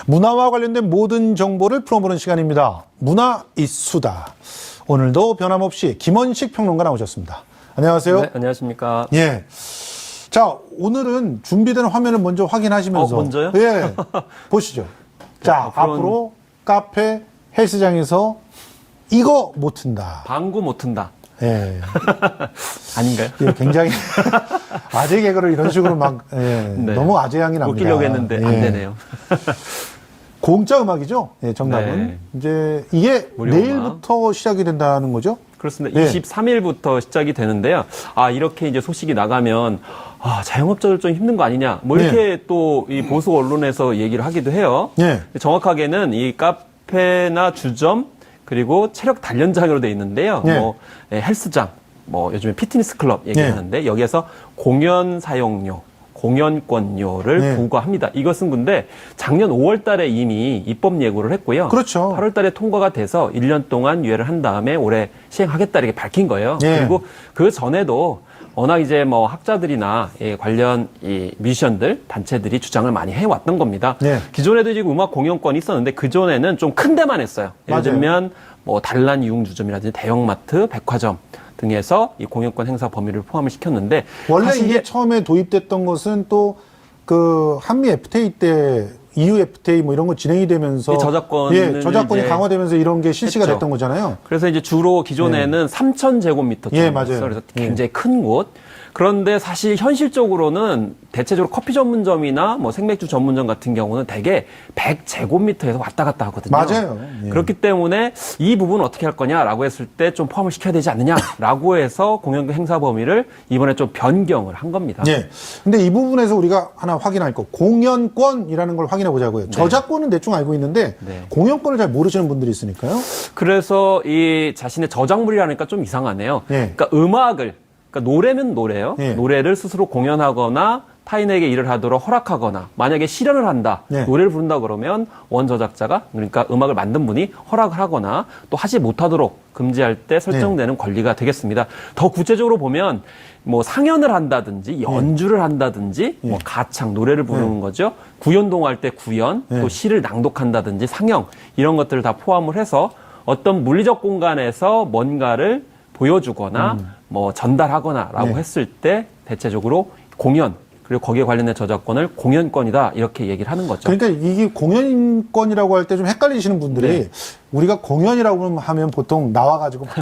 문화와 관련된 모든 정보를 풀어보는 시간입니다. 문화 이수다. 오늘도 변함없이 김원식 평론가 나오셨습니다. 안녕하세요. 네, 안녕하십니까. 예. 자, 오늘은 준비된 화면을 먼저 확인하시면서. 먼저요? 예. 보시죠. 자, 앞으로 카페, 헬스장에서 이거 못 튼다. 방구 못 튼다. 예. 아닌가요? 예, 굉장히 아재 개그를 이런 식으로 막, 예, 네. 너무 아재 향이 납니다. 웃기려고 했는데 안 예. 되네요. 공짜 음악이죠? 예, 정답은. 네. 이제 이게 무료 내일부터 시작이 된다는 거죠? 그렇습니다. 네. 23일부터 시작이 되는데요. 아, 이렇게 이제 소식이 나가면, 아, 자영업자들 좀 힘든 거 아니냐. 뭐 이렇게 또 이 보수 언론에서 얘기를 하기도 해요. 네. 정확하게는 이 카페나 주점, 그리고 체력 단련장으로 돼 있는데요. 네. 뭐, 헬스장, 뭐 요즘에 피트니스 클럽 얘기하는데 여기에서 공연 사용료, 공연권료를 네. 부과합니다. 이것은 근데 작년 5월 달에 이미 입법 예고를 했고요. 그렇죠. 8월 달에 통과가 돼서 1년 동안 유예를 한 다음에 올해 시행하겠다 이렇게 밝힌 거예요. 네. 그리고 그 전에도 워낙 이제 뭐 학자들이나 관련 이 뮤지션들 단체들이 주장을 많이 해왔던 겁니다. 네. 기존에도 지금 음악 공연권이 있었는데 그 전에는 좀 큰 데만 했어요. 예를 맞아요. 들면 뭐 단란 유흥주점이라든지 대형마트, 백화점 등에서 이 공연권 행사 범위를 포함을 시켰는데 원래 사실 이게 처음에 도입됐던 것은 또 그 한미 FTA 때 EU FTA 뭐 이런 거 진행이 되면서 이 저작권을 예, 저작권이 이제 강화되면서 이런 게 실시가 했죠. 됐던 거잖아요. 그래서 이제 주로 기존에는 3,000제곱미터 예, 정도였어요. 맞아요. 그래서 굉장히 큰 곳. 그런데 사실 현실적으로는 대체적으로 커피 전문점이나 뭐 생맥주 전문점 같은 경우는 대개 100제곱미터에서 왔다 갔다 하거든요. 맞아요. 예. 그렇기 때문에 이 부분은 어떻게 할 거냐라고 했을 때 좀 포함을 시켜야 되지 않느냐라고 해서 공연권 행사 범위를 이번에 좀 변경을 한 겁니다. 예. 근데 이 부분에서 우리가 하나 확인할 거, 공연권이라는 걸 확인해 보자고요. 저작권은 대충 알고 있는데 네. 공연권을 잘 모르시는 분들이 있으니까요. 그래서 이 자신의 저작물이라니까 좀 이상하네요. 예. 그러니까 음악을, 그러니까 노래면 노래요. 예. 노래를 스스로 공연하거나 타인에게 일을 하도록 허락하거나 만약에 실현을 한다. 예. 노래를 부른다 그러면 원저작자가 그러니까 음악을 만든 분이 허락을 하거나 또 하지 못하도록 금지할 때 설정되는 권리가 되겠습니다. 더 구체적으로 보면 뭐 상연을 한다든지 연주를 한다든지 뭐 가창 노래를 부르는 거죠. 구연동할 때 구연 또 시를 낭독한다든지 상영 이런 것들을 다 포함을 해서 어떤 물리적 공간에서 뭔가를 보여주거나 뭐 전달하거나라고 했을 때 대체적으로 공연 그리고 거기에 관련된 저작권을 공연권이다 이렇게 얘기를 하는 거죠. 그러니까 이게 공연권이라고 할 때 좀 헷갈리시는 분들이 네. 우리가 공연이라고 하면 보통 나와가지고 막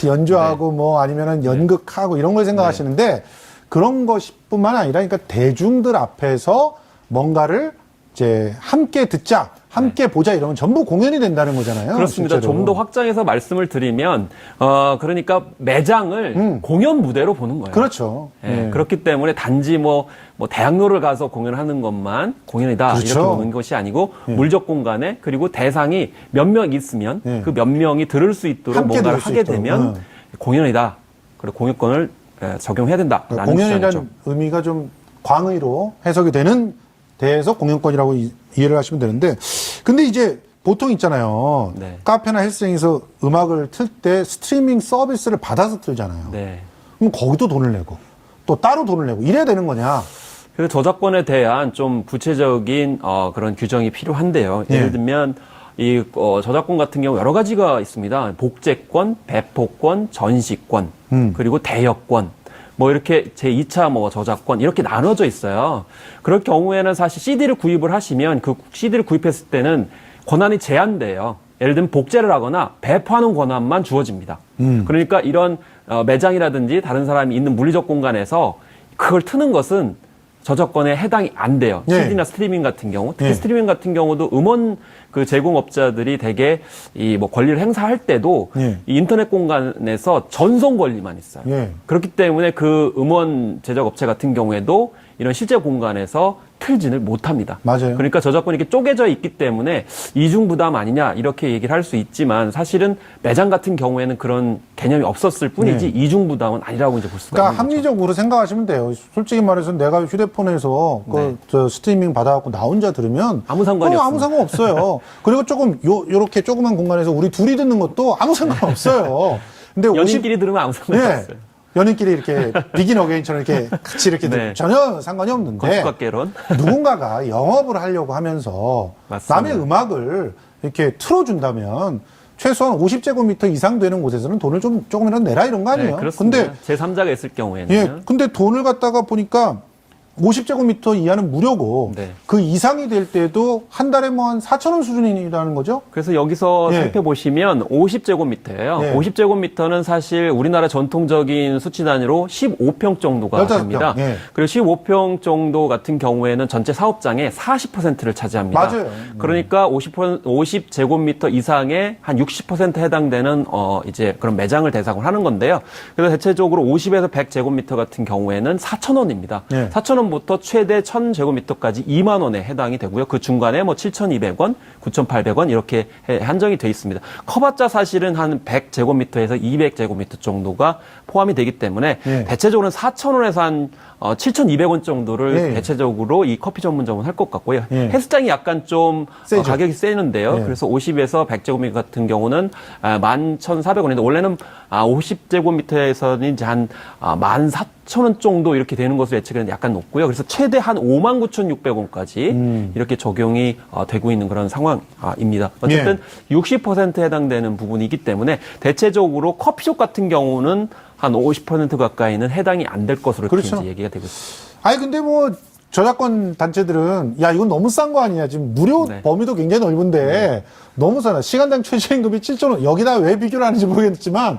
연주하고 뭐 아니면은 연극하고 이런 걸 생각하시는데 그런 것뿐만 아니라 그러니까 대중들 앞에서 뭔가를 이제 함께 듣자, 함께 보자 이러면 전부 공연이 된다는 거잖아요. 그렇습니다. 실제로. 좀 더 확장해서 말씀을 드리면 그러니까 매장을 공연 무대로 보는 거예요. 그렇죠. 예, 그렇기 때문에 단지 뭐 대학로를 가서 공연하는 것만 공연이다 그렇죠. 이렇게 보는 것이 아니고 물적 공간에 그리고 대상이 몇 명 있으면 그 몇 명이 들을 수 있도록 함께 뭔가를 들을 수 하게 있도록. 되면 공연이다. 그리고 공연권을 적용해야 된다라는 공연이라는 주장이죠. 의미가 좀 광의로 해석이 되는 데에서 공연권이라고 이해를 하시면 되는데 근데 이제 보통 있잖아요. 네. 카페나 헬스장에서 음악을 틀 때 스트리밍 서비스를 받아서 틀잖아요. 네. 그럼 거기도 돈을 내고 또 따로 돈을 내고 이래야 되는 거냐? 그래서 저작권에 대한 좀 구체적인 그런 규정이 필요한데요. 예. 예를 들면 이 저작권 같은 경우 여러 가지가 있습니다. 복제권, 배포권, 전시권, 그리고 대여권. 뭐 이렇게 제2차 뭐 저작권 이렇게 나눠져 있어요. 그럴 경우에는 사실 CD를 구입을 하시면 그 CD를 구입했을 때는 권한이 제한돼요. 예를 들면 복제를 하거나 배포하는 권한만 주어집니다. 그러니까 이런 매장이라든지 다른 사람이 있는 물리적 공간에서 그걸 트는 것은 저작권에 해당이 안 돼요. 네. CD나 스트리밍 같은 경우. 특히 네. 스트리밍 같은 경우도 음원 그 제공업자들이 대개 이 뭐 권리를 행사할 때도 네. 이 인터넷 공간에서 전송 권리만 있어요. 네. 그렇기 때문에 그 음원 제작 업체 같은 경우에도 이런 실제 공간에서 틀지는 못합니다. 맞아요. 그러니까 저작권이 이렇게 쪼개져 있기 때문에 이중 부담 아니냐 이렇게 얘기를 할 수 있지만 사실은 매장 같은 경우에는 그런 개념이 없었을 뿐이지 이중 부담은 아니라고 이제 볼 수가 그러니까 있는 거죠. 합리적으로 생각하시면 돼요. 솔직히 말해서 내가 휴대폰에서 저 스트리밍 받아갖고 나 혼자 들으면 아무 상관이 아무 없습니다. 상관 없어요. 그리고 조금 요렇게 조그만 공간에서 우리 둘이 듣는 것도 아무 상관 없어요. 근데 연인끼리 들으면 아무 상관이 네. 없어요. 연인끼리 이렇게 비긴 어게인처럼 이렇게 같이 이렇게 네. 전혀 상관이 없는데 건축학개론. 누군가가 영업을 하려고 하면서 맞습니다. 남의 음악을 이렇게 틀어준다면 최소한 50제곱미터 이상 되는 곳에서는 돈을 좀 조금이라도 내라 이런 거 아니에요? 네, 그렇습니다. 근데 제3자가 있을 경우에는 예, 근데 돈을 갖다가 보니까 50제곱미터 이하는 무료고 네. 그 이상이 될 때도 한 달에 뭐 한 4,000원 수준이라는 거죠? 그래서 여기서 예. 살펴보시면 50제곱미터예요. 예. 50제곱미터는 사실 우리나라 전통적인 수치 단위로 15평 정도가 15평, 됩니다. 예. 그리고 15평 정도 같은 경우에는 전체 사업장의 40%를 차지합니다. 맞아요. 그러니까 50제곱미터 이상의 한 60% 해당되는 이제 그런 매장을 대상으로 하는 건데요. 그래서 대체적으로 50에서 100제곱미터 같은 경우에는 4,000원입니다. 예. 4,000원부터 최대 1,000제곱미터까지 2만 원에 해당이 되고요. 그 중간에 뭐 7,200원, 9,800원 이렇게 한정이 돼 있습니다. 커봤자 사실은 한 100제곱미터에서 200제곱미터 정도가 포함이 되기 때문에 예. 대체적으로는 4,000원에서 한 7,200원 정도를 예. 대체적으로 이 커피 전문점은 할 것 같고요. 예. 헬스장이 약간 좀 세죠. 가격이 세는데요. 예. 그래서 50에서 100제곱미터 같은 경우는 11,400원인데 원래는 50제곱미터에서는 이제 한 14,000원 정도 이렇게 되는 것으로 예측했는데 약간 높고요. 그래서 최대 한 59,600원까지 이렇게 적용이 되고 있는 그런 상황입니다. 어쨌든 60% 해당되는 부분이기 때문에 대체적으로 커피숍 같은 경우는 한 50% 가까이는 해당이 안 될 것으로 이렇게 그렇죠. 이제 얘기가 되고 있습니다. 아니 근데 뭐 저작권 단체들은 야 이건 너무 싼 거 아니냐 지금 무료 네. 범위도 굉장히 넓은데 너무 싸다 시간당 최저임금이 7,000원 여기다 왜 비교를 하는지 모르겠지만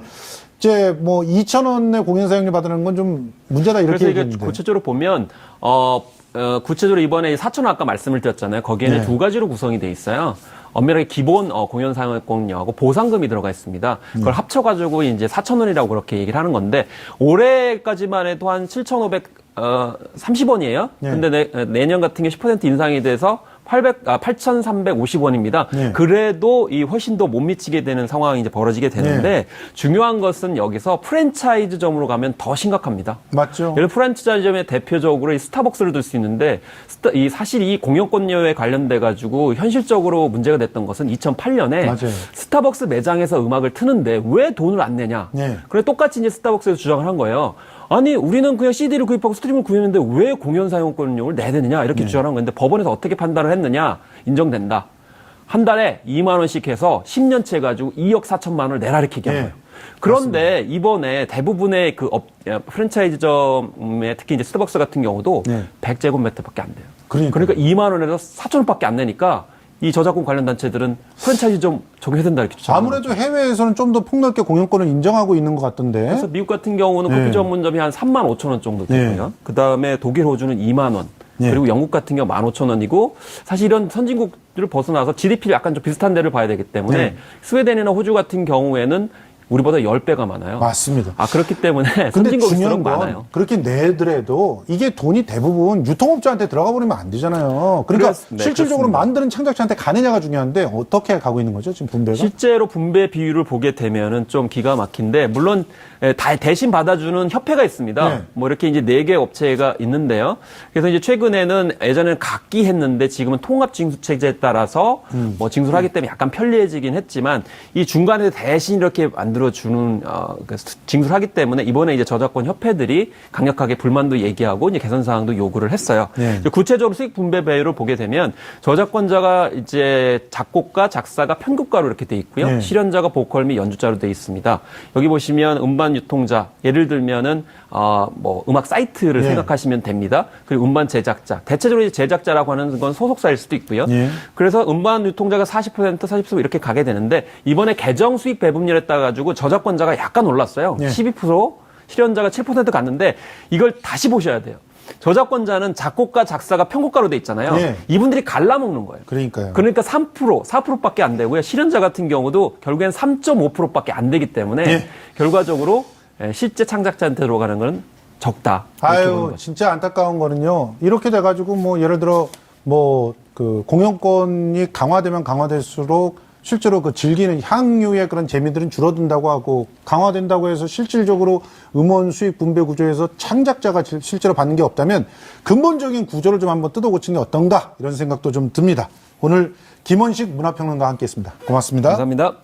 이제 뭐 2,000원의 공연 사용료 받는 건 좀 문제다 이렇게 그래서 이게 얘기했는데 구체적으로 보면 구체적으로 이번에 4,000원 아까 말씀을 드렸잖아요. 거기에는 네. 두 가지로 구성이 돼 있어요. 엄밀하게 기본 공연 사용권료하고 보상금이 들어가 있습니다. 그걸 합쳐가지고 이제 4,000원이라고 그렇게 얘기를 하는 건데 올해까지만 해도 한 7,530원이에요. 네. 근데 내년 같은 게 10% 인상이 돼서 8,350원입니다. 네. 그래도 이 훨씬 더 못 미치게 되는 상황이 이제 벌어지게 되는데 네. 중요한 것은 여기서 프랜차이즈점으로 가면 더 심각합니다. 맞죠? 예를 프랜차이즈점의 대표적으로 이 스타벅스를 들 수 있는데 사실 이 공연권료에 관련돼 가지고 현실적으로 문제가 됐던 것은 2008년에 맞아요. 스타벅스 매장에서 음악을 트는데 왜 돈을 안 내냐? 네. 그래 똑같이 이제 스타벅스에서 주장을 한 거예요. 아니 우리는 그냥 CD를 구입하고 스트리밍을 구입했는데 왜 공연 사용권료를 내야 되느냐 이렇게 주장을 한 건데 법원에서 어떻게 판단을 했느냐 인정된다. 한 달에 2만 원씩 해서 10년치 해가지고 2억 4천만 원을 내라 이렇게 얘기한 예. 거예요. 그런데 이번에 대부분의 그 프랜차이즈점에 특히 이제 스타벅스 같은 경우도 네. 100제곱미터밖에 안 돼요. 그러니까요. 그러니까 2만 원에서 4천 원밖에 안 내니까 이 저작권 관련 단체들은 프랜차이즈점 적용해야 된다 이렇게 주장하는 거죠. 아무래도 해외에서는 좀 더 폭넓게 공연권을 인정하고 있는 것 같던데 그래서 미국 같은 경우는 네. 커피 전문점이 한 3만 5천 원 정도 되고요. 네. 그다음에 독일, 호주는 2만 원. 네. 그리고 영국 같은 경우 15,000원이고 사실 이런 선진국들을 벗어나서 GDP를 약간 좀 비슷한 데를 봐야 되기 때문에 네. 스웨덴이나 호주 같은 경우에는 우리보다 10배가 많아요. 맞습니다. 그렇기 때문에 근데 선진국일수록 중요한 건 많아요. 그렇게 내더라도 이게 돈이 대부분 유통업자한테 들어가 버리면 안 되잖아요. 그러니까 네, 실질적으로 그렇습니다. 만드는 창작자한테 가느냐가 중요한데 어떻게 가고 있는 거죠 지금 분배가? 실제로 분배 비율을 보게 되면은 좀 기가 막힌데 물론 대신 받아주는 협회가 있습니다. 네. 뭐 이렇게 이제 4개 업체가 있는데요. 그래서 이제 최근에는 예전에는 각기 했는데 지금은 통합 징수 체제에 따라서 뭐 징수를 하기 때문에 약간 편리해지긴 했지만 이 중간에 대신 이렇게 만들어주는 징수를 하기 때문에 이번에 이제 저작권 협회들이 강력하게 불만도 얘기하고 이제 개선 사항도 요구를 했어요. 네. 이제 구체적으로 수익 분배 배율을 보게 되면 저작권자가 이제 작곡가, 작사가 편곡가로 이렇게 돼 있고요. 네. 실현자가 보컬 및 연주자로 돼 있습니다. 여기 보시면 음반 유통자, 예를 들면은 뭐 음악 사이트를 네. 생각하시면 됩니다. 그리고 음반 제작자, 대체적으로 이제 제작자라고 하는 건 소속사일 수도 있고요. 네. 그래서 음반 유통자가 40%, 40% 이렇게 가게 되는데 이번에 개정 수익 배분율에 따라 가지고 저작권자가 약간 올랐어요. 네. 12%, 실현자가 7% 갔는데 이걸 다시 보셔야 돼요. 저작권자는 작곡가, 작사가, 편곡가로 돼 있잖아요. 네. 이분들이 갈라먹는 거예요. 그러니까요. 그러니까 3%, 4%밖에 안 되고요. 실현자 같은 경우도 결국엔 3.5%밖에 안 되기 때문에 예. 결과적으로 실제 창작자한테 들어가는 건 적다. 이렇게 보는 아유 거죠. 진짜 안타까운 거는요. 이렇게 돼가지고 뭐 예를 들어 뭐 그 공연권이 강화되면 강화될수록 실제로 그 즐기는 향유의 그런 재미들은 줄어든다고 하고 강화된다고 해서 실질적으로 음원 수익 분배 구조에서 창작자가 실제로 받는 게 없다면 근본적인 구조를 좀 한번 뜯어고치는 게 어떤가 이런 생각도 좀 듭니다. 오늘 김원식 문화평론가와 함께했습니다. 고맙습니다. 감사합니다.